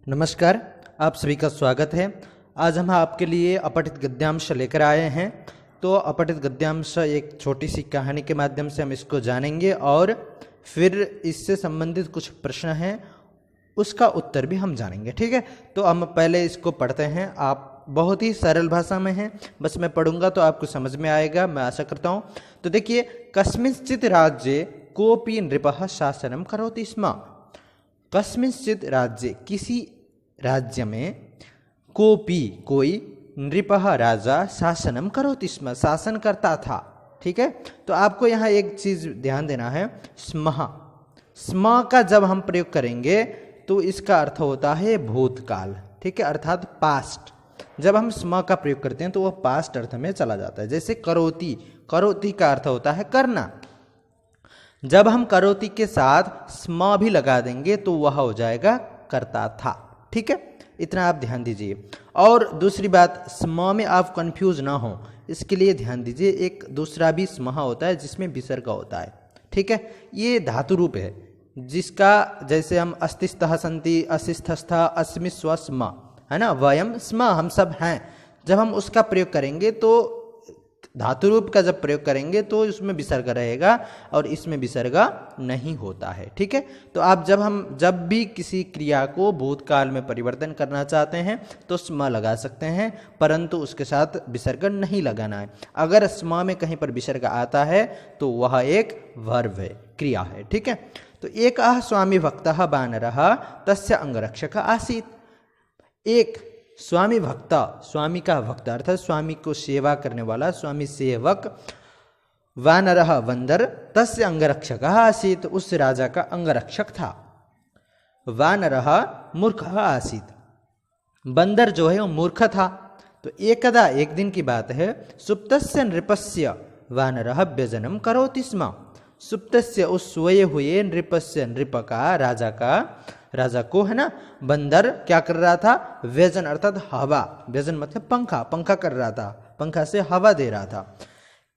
नमस्कार, आप सभी का स्वागत है। आज हम आपके लिए अपठित गद्यांश लेकर आए हैं। तो अपठित गद्यांश एक छोटी सी कहानी के माध्यम से हम इसको जानेंगे और फिर इससे संबंधित कुछ प्रश्न हैं उसका उत्तर भी हम जानेंगे। ठीक है, तो हम पहले इसको पढ़ते हैं। आप बहुत ही सरल भाषा में हैं, बस मैं पढ़ूंगा तो आपको समझ में आएगा, मैं आशा करता हूँ। तो देखिए, कस्मिंश्चित् राज्ये कोऽपि नृपः शासनं करोति स्म। कस्मिंश्चित् राज्ये, किसी राज्य में, कोऽपि कोई, नृपः राजा, शासनम करोति स्म, शासन करता था। ठीक है, तो आपको यहाँ एक चीज ध्यान देना है, स्मः। स्म का जब हम प्रयोग करेंगे तो इसका अर्थ होता है भूतकाल। ठीक है, अर्थात पास्ट। जब हम स्म का प्रयोग करते हैं तो वह पास्ट अर्थ में चला जाता है। जैसे करोति, करोति का अर्थ होता है करना। जब हम करोति के साथ स्म भी लगा देंगे तो वह हो जाएगा करता था। ठीक है, इतना आप ध्यान दीजिए। और दूसरी बात, स्म में आप कंफ्यूज ना हो, इसके लिए ध्यान दीजिए, एक दूसरा भी स्म होता है जिसमें विसर्ग होता है। ठीक है, ये धातु रूप है जिसका, जैसे हम अस्तिस्थः सन्ति, असिस्थस्थ, अस्मि स्व स्म, है ना, वयम स्म, हम सब हैं। जब हम उसका प्रयोग करेंगे तो धातु रूप का जब प्रयोग करेंगे तो उसमें विसर्ग रहेगा और इसमें विसर्ग नहीं होता है। ठीक है, तो आप जब भी किसी क्रिया को भूतकाल में परिवर्तन करना चाहते हैं तो स्म लगा सकते हैं, परंतु उसके साथ विसर्ग नहीं लगाना है। अगर स्म में कहीं पर विसर्ग आता है तो वह एक वर्ब है, क्रिया है। ठीक है, तो एकः स्वामी भक्तः वानरः तस्य अंगरक्षक आसीत्। एक स्वामी भक्त, स्वामी का भक्त अर्थात स्वामी को सेवा करने वाला, स्वामी सेवक, वानरः बंदर, तस्य अंगरक्षक आसीत्, उस राजा का अंगरक्षक था। वानरः मूर्खः आसीत्, बंदर जो है वो मूर्ख था। तो एकदा, एक दिन की बात है, सुप्तस्य नृपस्य वानरः व्यजनं करोति स्म। सुप्तस्य, उस सोए हुए, नृपस्य, नृप का, राजा को, है ना, बंदर क्या कर रहा था, व्यजन अर्थात हवा, व्यजन मतलब पंखा, पंखा कर रहा था, पंखा से हवा दे रहा था।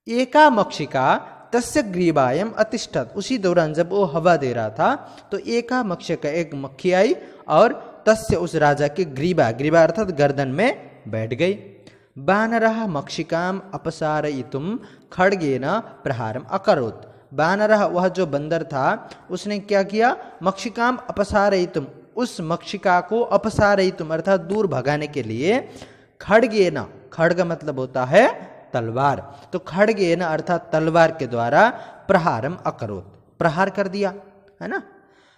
एका मक्षिका तस्य ग्रीवायम अतिष्ठत, उसी दौरान जब वो हवा दे रहा था तो एका मक्षिका, एक मक्खी आई और तस्य, उस राजा के, ग्रीवा, ग्रीवा अर्थात गर्दन में बैठ गई। वानरः मक्षिकाम अपसारयितुम खड्गेन प्रहारम अकरोत्। वानरः, वह जो बंदर था, उसने क्या किया, मक्षिकाम अपसारयितुम, उस मक्षिका को अपसारयितुम अर्थात दूर भगाने के लिए, खड्गेन, खड्ग मतलब होता है तलवार, तो खड्गेन अर्थात तलवार के द्वारा प्रहारम अकरोत्, प्रहार कर दिया, है ना।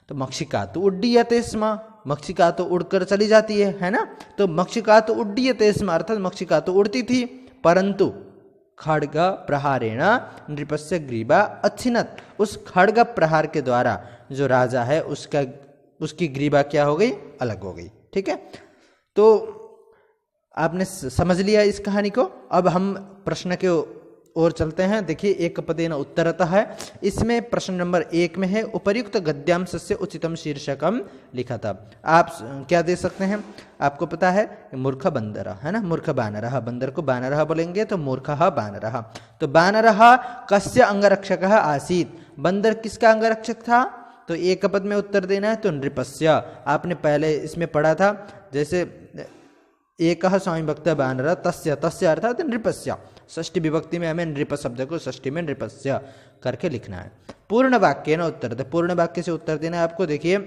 तो मक्षिका तो उड्डीयते स्म, मक्षिका तो उड़कर चली जाती है ना। तो मक्षिका तो उड्डीयते स्म अर्थात मक्षिका तो उड़ती थी, परंतु खड्ग प्रहारेण नृपस्य ग्रीवा अच्छिन्नत, उस खड्ग प्रहार के द्वारा जो राजा है उसकी ग्रीवा क्या हो गई, अलग हो गई। ठीक है, तो आपने समझ लिया इस कहानी को। अब हम प्रश्न के ओर चलते हैं। देखिए, एक पदेन उत्तरतः है, इसमें प्रश्न नंबर 1 में है, उपर्युक्त गद्यांशस्य उचितम शीर्षकम लिखा था। आप क्या दे सकते हैं, आपको पता है, मूर्ख बंदर, है ना, मूर्ख बानरः, बंदर को बानरः बोलेंगे तो मूर्खः बानरः। तो बानरः कस्य अंगरक्षकः आसीत्, बंदर किसका अंगरक्षक था, तो एक पद में उत्तर देना है, तो नृपस्य। आपने पहले इसमें पढ़ा था, जैसे एकः स्वामी भक्त वानरः तस्य, तस्य अर्थात नृपस्य, षष्ठी विभक्ति में हमें नृप शब्द को षष्ठी में नृपस्य करके लिखना है। पूर्ण वाक्य न उत्तर दे, पूर्ण वाक्य से उत्तर देना है आपको। देखिए,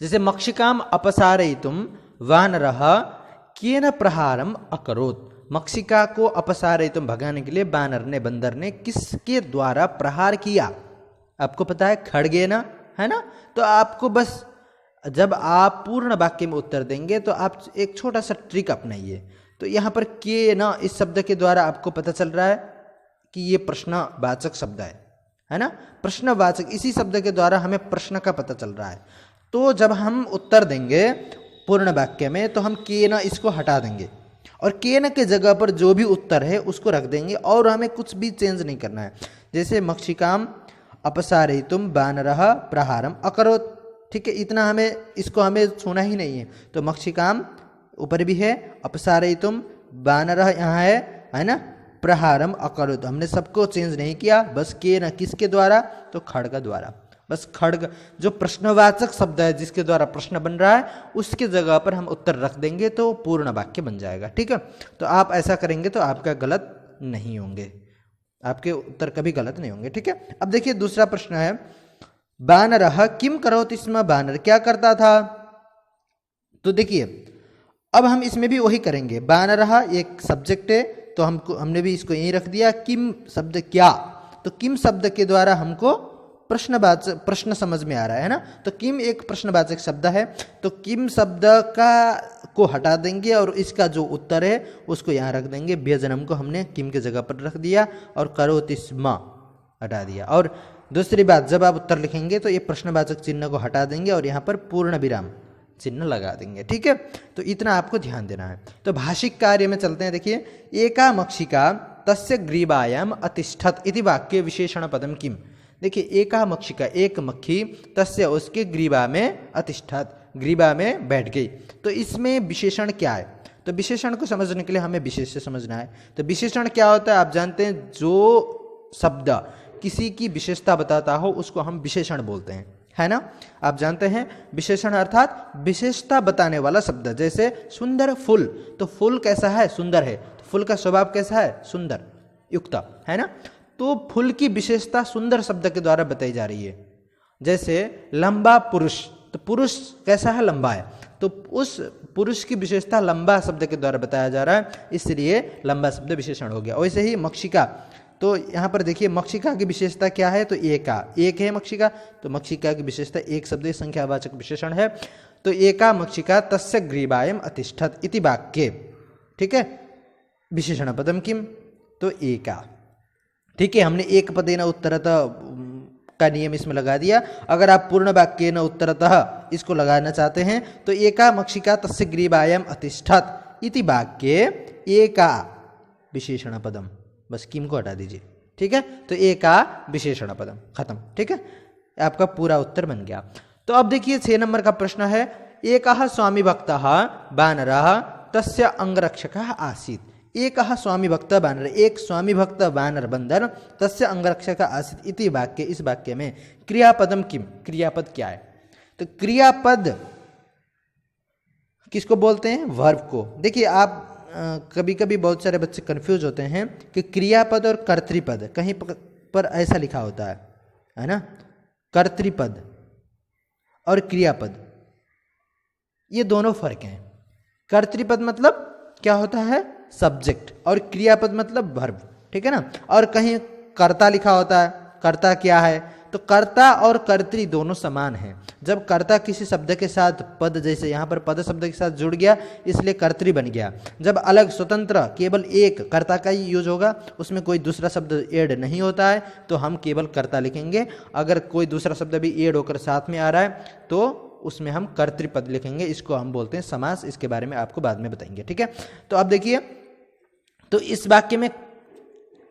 जैसे मक्षिकाम अपसारयितुम वानरः केन प्रहारम अकरोत्, मक्षिका को अपसारयितुम भगाने के लिए बंदर ने किसके द्वारा प्रहार किया, आपको पता है, खड्गेन, है ना। तो आपको बस, जब आप पूर्ण वाक्य में उत्तर देंगे तो आप एक छोटा सा ट्रिक अपनाइए। तो यहाँ पर के न, इस शब्द के द्वारा आपको पता चल रहा है कि ये प्रश्नवाचक शब्द है ना, प्रश्नवाचक, इसी शब्द के द्वारा हमें प्रश्न का पता चल रहा है। तो जब हम उत्तर देंगे पूर्ण वाक्य में तो हम के न इसको हटा देंगे और के न के जगह पर जो भी उत्तर है उसको रख देंगे और हमें कुछ भी चेंज नहीं करना है। जैसे मक्षिकाम अपसारयितुम वानरः प्रहारम अकरोत्, ठीक है, इतना इसको हमें छूना ही नहीं है। तो मक्षिकाम ऊपर भी है, अपसारयितुम, वानरः यहाँ है ना, प्रहारम अकरोत्, हमने सबको चेंज नहीं किया, बस के न किसके द्वारा, तो खड्ग द्वारा। बस खड्ग जो प्रश्नवाचक शब्द है जिसके द्वारा प्रश्न बन रहा है उसके जगह पर हम उत्तर रख देंगे तो पूर्ण वाक्य बन जाएगा। ठीक है, तो आप ऐसा करेंगे तो आपका गलत नहीं होंगे, आपके उत्तर कभी गलत नहीं होंगे। ठीक है, अब देखिए दूसरा प्रश्न है, बानरः किम करोति स्म, बानर क्या करता था। तो देखिए अब हम इसमें भी वही करेंगे, बानरः एक सब्जेक्ट है तो हमने भी इसको यहीं रख दिया, किम शब्द क्या, तो किम शब्द के द्वारा हमको प्रश्न समझ में आ रहा है ना, तो किम एक प्रश्नवाचक शब्द है, तो किम शब्द को हटा देंगे और इसका जो उत्तर है उसको यहाँ रख देंगे। व्यजनम को हमने किम के जगह पर रख दिया और करोति स्म हटा दिया। और दूसरी बात, जब आप उत्तर लिखेंगे तो ये प्रश्नवाचक चिन्ह को हटा देंगे और यहाँ पर पूर्ण विराम चिन्ह लगा देंगे। ठीक है, तो इतना आपको ध्यान देना है। तो भाषिक कार्य में चलते हैं। देखिए, एका मक्षिका तस्य ग्रीवायाम अतिष्ठत इति वाक्य विशेषण पदम किम। देखिए, एका मक्षिका एक मक्खी, तस्य उसके ग्रीवा में अतिष्ठत ग्रीवा में बैठ गई, तो इसमें विशेषण क्या है। तो विशेषण को समझने के लिए हमें विशेष से समझना है। तो विशेषण क्या होता है आप जानते हैं, जो शब्द किसी की विशेषता बताता हो उसको हम विशेषण बोलते हैं, है ना। आप जानते हैं विशेषण अर्थात विशेषता बताने वाला शब्द। जैसे सुंदर फूल, तो फूल कैसा है, सुंदर है, तो फूल का स्वभाव कैसा है, सुंदर युक्त, है ना। तो फूल की विशेषता सुंदर शब्द के द्वारा बताई जा रही है। जैसे लंबा पुरुष, तो पुरुष कैसा है, लंबा है, तो उस पुरुष की विशेषता लंबा शब्द के द्वारा बताया जा रहा है, इसलिए लंबा शब्द विशेषण हो गया। वैसे ही मक्षिका, तो यहाँ पर देखिए मक्षिका की विशेषता क्या है, तो एका, एक है मक्षिका, तो मक्षिका की विशेषता एक शब्द संख्यावाचक विशेषण है। तो एका मक्षिका तस्य ग्रीवायाम अतिष्ठत इति वाक्ये, ठीक है, विशेषण पदम किम, तो एका। ठीक है, हमने एक पदेन उत्तरतः का नियम इसमें लगा दिया। अगर आप पूर्ण वाक्येन उत्तरतः इसको लगाना चाहते हैं तो एका मक्षिका तस्य ग्रीवायाम अतिष्ठत इति वाक्ये एका विशेषण पदम, बस किम को हटा दीजिए। ठीक है, तो एका विशेषण पदम, खत्म। ठीक है, आपका पूरा उत्तर बन गया। तो अब देखिए 6 नंबर का प्रश्न है, एकः स्वामी भक्तः वानरः तस्य अंगरक्षकः आसीत्। एकः स्वामी भक्त वानर, एक स्वामी भक्त वानर बंदर, तस्य अंगरक्षक आसीत् इति वाक्य, इस वाक्य में क्रियापदम किम, क्रियापद क्या है। तो क्रियापद किसको बोलते हैं, वर्ब को। देखिए आप कभी कभी बहुत सारे बच्चे कंफ्यूज होते हैं कि क्रियापद और कर्तृपद, कहीं पर ऐसा लिखा होता है ना, कर्तृपद और क्रियापद, ये दोनों फर्क हैं। कर्तृपद मतलब क्या होता है, सब्जेक्ट, और क्रियापद मतलब वर्ब। ठीक है ना, और कहीं कर्ता लिखा होता है, कर्ता क्या है, तो कर्ता और कर्तृ दोनों समान हैं। जब कर्ता किसी शब्द के साथ पद, जैसे यहाँ पर पद शब्द के साथ जुड़ गया इसलिए कर्तृ बन गया। जब अलग स्वतंत्र केवल एक कर्ता का ही यूज होगा, उसमें कोई दूसरा शब्द ऐड नहीं होता है, तो हम केवल कर्ता लिखेंगे। अगर कोई दूसरा शब्द भी ऐड होकर साथ में आ रहा है तो उसमें हम कर्तृपद लिखेंगे, इसको हम बोलते हैं समास। इसके बारे में आपको बाद में बताएंगे। ठीक है, तो अब देखिए, तो इस वाक्य में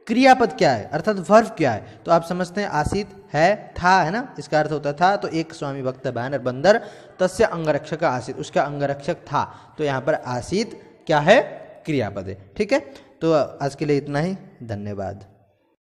क्रियापद क्या है अर्थात वर्ब क्या है, तो आप समझते हैं आसीत है, था, है ना, इसका अर्थ होता था। तो एक स्वामी भक्त वानर बंदर तस्य अंगरक्षक आसीत, उसका अंगरक्षक था, तो यहाँ पर आसीत क्या है, क्रियापद है। ठीक है, तो आज के लिए इतना ही, धन्यवाद।